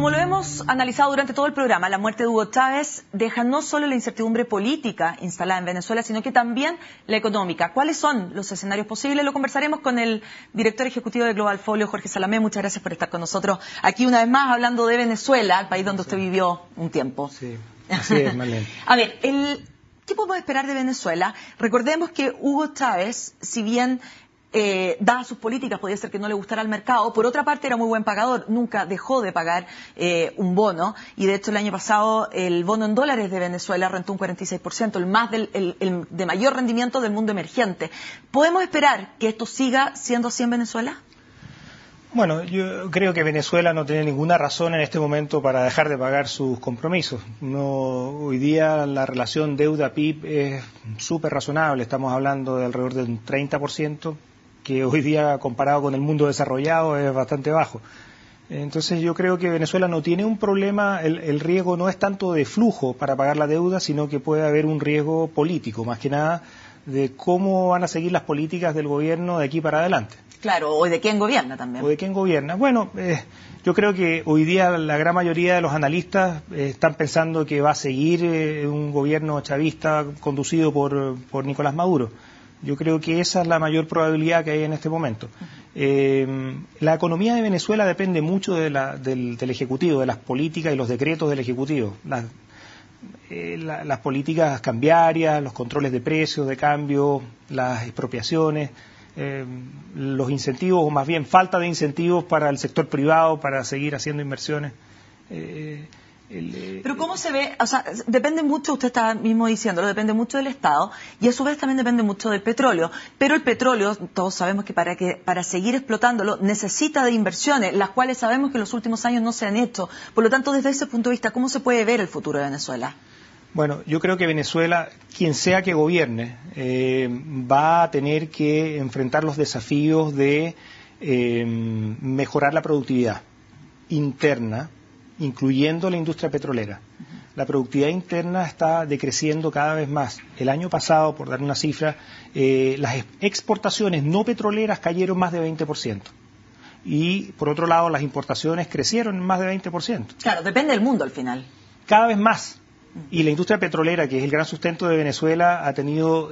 Como lo hemos analizado durante todo el programa, la muerte de Hugo Chávez deja no solo la incertidumbre política instalada en Venezuela, sino que también la económica. ¿Cuáles son los escenarios posibles? Lo conversaremos con el director ejecutivo de Global Folio, Jorge Salamé. Muchas gracias por estar con nosotros aquí una vez más hablando de Venezuela, el país donde usted vivió un tiempo. Sí, así es, Marlene. A ver, ¿qué podemos esperar de Venezuela? Recordemos que Hugo Chávez, si bien dadas sus políticas, podía ser que no le gustara al mercado. Por otra parte, era muy buen pagador, nunca dejó de pagar un bono, y de hecho el año pasado el bono en dólares de Venezuela rentó un 46%, el más el de mayor rendimiento del mundo emergente. ¿Podemos esperar que esto siga siendo así en Venezuela? Bueno, yo creo que Venezuela no tiene ninguna razón en este momento para dejar de pagar sus compromisos. Hoy día la relación deuda-PIB es súper razonable, estamos hablando de alrededor de un 30%, que hoy día comparado con el mundo desarrollado es bastante bajo. Entonces yo creo que Venezuela no tiene un problema, el riesgo no es tanto de flujo para pagar la deuda, sino que puede haber un riesgo político, más que nada de cómo van a seguir las políticas del gobierno de aquí para adelante. Claro, o de quién gobierna también. O de quién gobierna. Bueno, yo creo que hoy día la gran mayoría de los analistas están pensando que va a seguir un gobierno chavista conducido por Nicolás Maduro. Yo creo que esa es la mayor probabilidad que hay en este momento. La economía de Venezuela depende mucho del Ejecutivo, de las políticas y los decretos del Ejecutivo. Las políticas cambiarias, los controles de precios, de cambio, las expropiaciones, los incentivos, o más bien falta de incentivos para el sector privado para seguir haciendo inversiones. Pero ¿cómo se ve? O sea, depende mucho, usted está mismo diciéndolo, depende mucho del Estado y a su vez también depende mucho del petróleo. Pero el petróleo, todos sabemos que para seguir explotándolo necesita de inversiones, las cuales sabemos que en los últimos años no se han hecho. Por lo tanto, desde ese punto de vista, ¿cómo se puede ver el futuro de Venezuela? Bueno, yo creo que Venezuela, quien sea que gobierne, va a tener que enfrentar los desafíos de mejorar la productividad interna, incluyendo la industria petrolera. La productividad interna está decreciendo cada vez más. El año pasado, por dar una cifra, las exportaciones no petroleras cayeron más de 20%. Y, por otro lado, las importaciones crecieron más de 20%. Claro, depende del mundo al final. Cada vez más. Y la industria petrolera, que es el gran sustento de Venezuela, ha tenido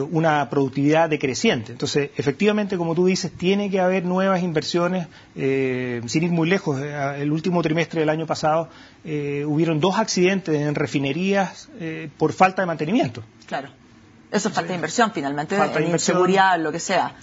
una productividad decreciente. Entonces, efectivamente, como tú dices, tiene que haber nuevas inversiones, sin ir muy lejos. El último trimestre del año pasado hubieron 2 accidentes en refinerías por falta de mantenimiento. Claro, eso es falta de inversión finalmente, falta de inversión, inseguridad, lo que sea.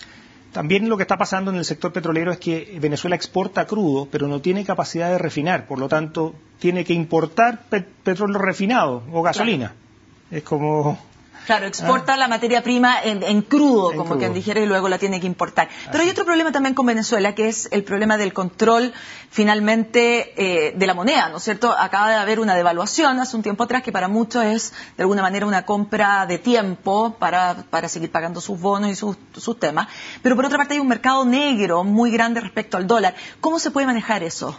También lo que está pasando en el sector petrolero es que Venezuela exporta crudo, pero no tiene capacidad de refinar, por lo tanto, tiene que importar petróleo refinado o gasolina. Claro. Es como... Claro, exporta la materia prima en crudo, como quien dijera, y luego la tiene que importar. Pero hay otro problema también con Venezuela, que es el problema del control, finalmente, de la moneda, ¿no es cierto? Acaba de haber una devaluación hace un tiempo atrás, que para muchos es, de alguna manera, una compra de tiempo para seguir pagando sus bonos y sus temas. Pero por otra parte hay un mercado negro muy grande respecto al dólar. ¿Cómo se puede manejar eso?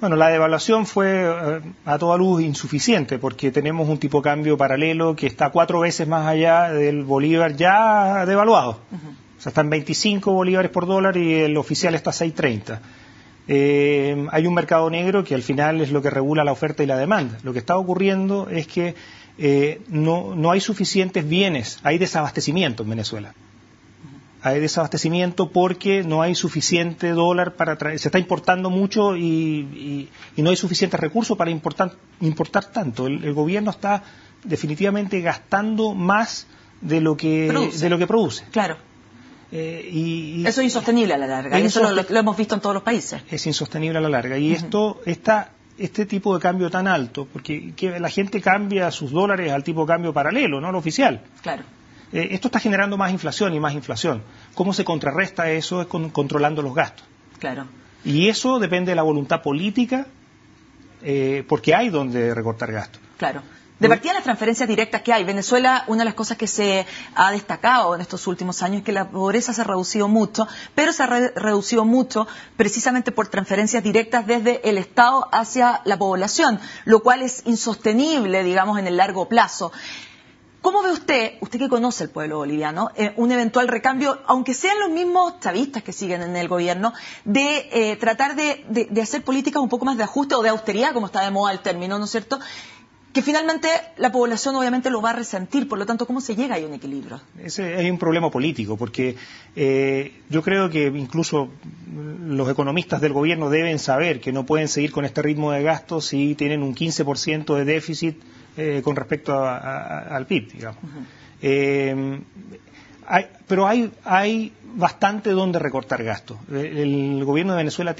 Bueno, la devaluación fue a toda luz insuficiente porque tenemos un tipo de cambio paralelo que está 4 veces más allá del bolívar ya devaluado. O sea, está en 25 bolívares por dólar y el oficial está a 6.30. Hay un mercado negro que al final es lo que regula la oferta y la demanda. Lo que está ocurriendo es que no hay suficientes bienes, hay desabastecimiento en Venezuela. Hay desabastecimiento porque no hay suficiente dólar para traer, se está importando mucho y no hay suficientes recursos para importar tanto. El gobierno está definitivamente gastando más de lo que produce. Claro. Eso es insostenible a la larga, y eso lo hemos visto en todos los países. Es insostenible a la larga. Y este tipo de cambio tan alto, porque la gente cambia sus dólares al tipo de cambio paralelo, no al oficial. Claro. Esto está generando más inflación y más inflación. ¿Cómo se contrarresta eso? Es controlando los gastos. Claro. Y eso depende de la voluntad política, porque hay donde recortar gastos. Claro. De partida las transferencias directas que hay. Venezuela, una de las cosas que se ha destacado en estos últimos años es que la pobreza se ha reducido mucho, pero se ha reducido mucho precisamente por transferencias directas desde el Estado hacia la población, lo cual es insostenible, digamos, en el largo plazo. ¿Cómo ve usted que conoce el pueblo boliviano, un eventual recambio, aunque sean los mismos chavistas que siguen en el gobierno, de tratar de hacer políticas un poco más de ajuste o de austeridad, como está de moda el término, ¿no es cierto?, que finalmente la población obviamente lo va a resentir? Por lo tanto, ¿cómo se llega a un equilibrio? Ese es un problema político, porque yo creo que incluso los economistas del gobierno deben saber que no pueden seguir con este ritmo de gasto si tienen un 15% de déficit con respecto al PIB, digamos. Pero hay bastante donde recortar gastos. El gobierno de Venezuela ha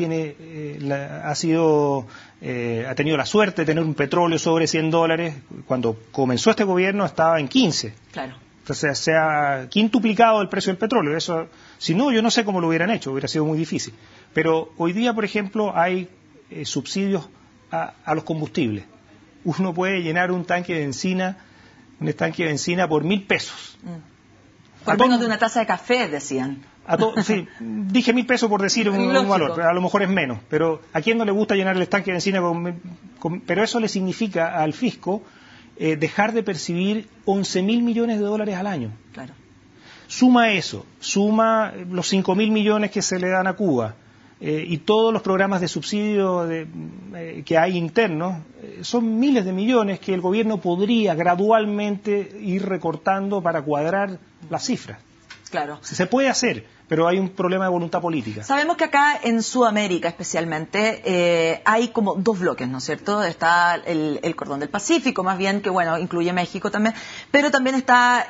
tenido la suerte de tener un petróleo sobre $100. Cuando comenzó este gobierno estaba en 15. Claro. Entonces se ha quintuplicado el precio del petróleo. Eso, si no, yo no sé cómo lo hubieran hecho, hubiera sido muy difícil. Pero hoy día, por ejemplo, hay subsidios a los combustibles. Uno puede llenar un estanque de benzina por $1,000. Por menos de una taza de café, decían. Sí, dije $1,000 por decir un valor, pero a lo mejor es menos. Pero ¿a quién no le gusta llenar el estanque de benzina pero eso le significa al fisco dejar de percibir $11.000 millones al año. Claro. Suma eso, suma los 5.000 millones que se le dan a Cuba y todos los programas de subsidio que hay internos, son miles de millones que el gobierno podría gradualmente ir recortando para cuadrar las cifras. Claro. Se puede hacer, pero hay un problema de voluntad política. Sabemos que acá en Sudamérica especialmente hay como dos bloques, ¿no es cierto? Está el cordón del Pacífico, más bien, que bueno, incluye México también, pero también está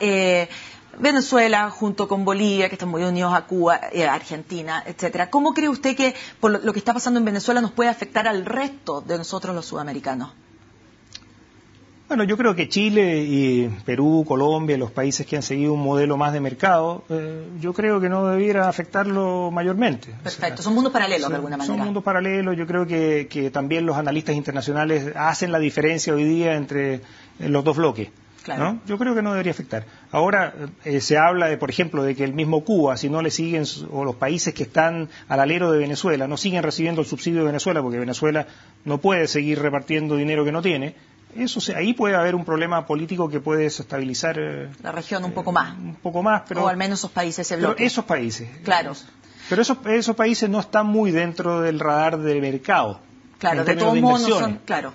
Venezuela junto con Bolivia, que están muy unidos a Cuba, Argentina, etcétera. ¿Cómo cree usted que por lo que está pasando en Venezuela nos puede afectar al resto de nosotros los sudamericanos? Bueno, yo creo que Chile y Perú, Colombia, los países que han seguido un modelo más de mercado, yo creo que no debiera afectarlo mayormente. Perfecto, son mundos paralelos de alguna manera. Son mundos paralelos, yo creo que también los analistas internacionales hacen la diferencia hoy día entre los dos bloques. Claro. ¿No? Yo creo que no debería afectar. Ahora se habla, por ejemplo, de que el mismo Cuba, si no le siguen, o los países que están al alero de Venezuela, no siguen recibiendo el subsidio de Venezuela, porque Venezuela no puede seguir repartiendo dinero que no tiene. Ahí puede haber un problema político que puede desestabilizar la región un poco más. Pero, o al menos esos países se bloquean. Esos países. Claro. Pero esos países no están muy dentro del radar del mercado. Claro, de todos modos no son. Claro.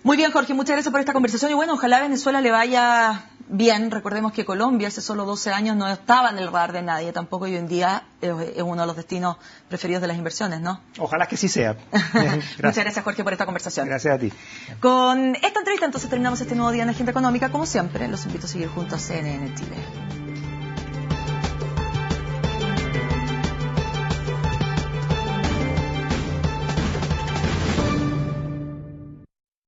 Muy bien, Jorge, muchas gracias por esta conversación y bueno, ojalá a Venezuela le vaya bien. Recordemos que Colombia hace solo 12 años no estaba en el radar de nadie tampoco y hoy en día es uno de los destinos preferidos de las inversiones, ¿no? Ojalá que sí sea. Muchas gracias, Jorge, por esta conversación. Gracias a ti. Con esta entrevista entonces terminamos este nuevo día en Agenda Económica. Como siempre, los invito a seguir juntos a CNN Chile.